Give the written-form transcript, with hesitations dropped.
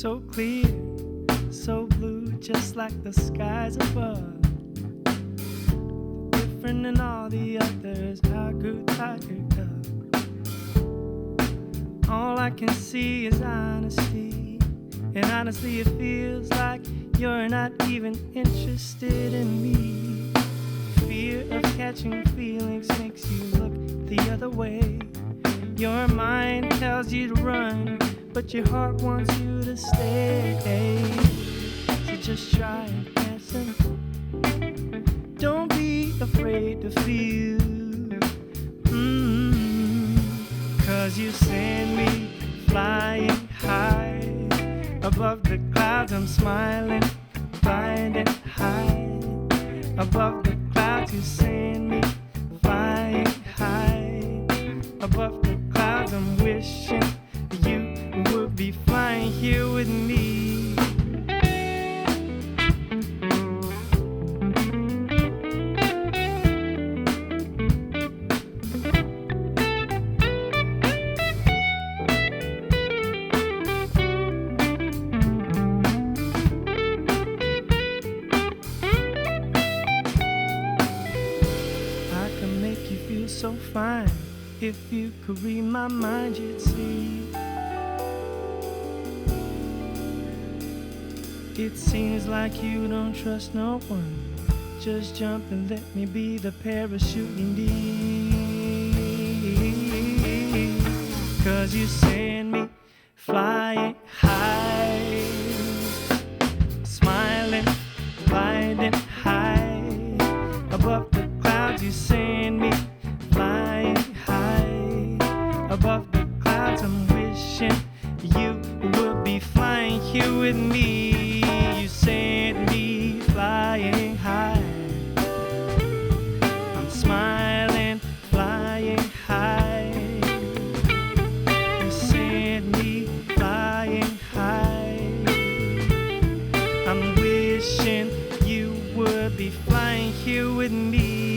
so clear, so blue, just like the skies above. Different than all the others, how good I could love. All I can see is honesty, and honestly it feels like you're not even interested in me. Fear of catching feelings makes you look the other way. Your mind tells you to run, but your heart wants you to stay. So just try and listen. Don't be afraid to feel. 'Cause you send me flying high above the clouds. I'm smiling, flying high above the clouds. You send me flying high above the clouds. I'm wishing you would be flying here with me. So fine, if you could read my mind, you'd see. It seems like you don't trust no one. Just jump and let me be the parachute you need. 'Cause you send me flying high, smiling, flying high above the clouds. You send me flying high above the clouds. I'm wishing you would be flying here with me. You sent me flying high. I'm smiling, flying high. You sent me flying high. I'm wishing you would be flying here with me.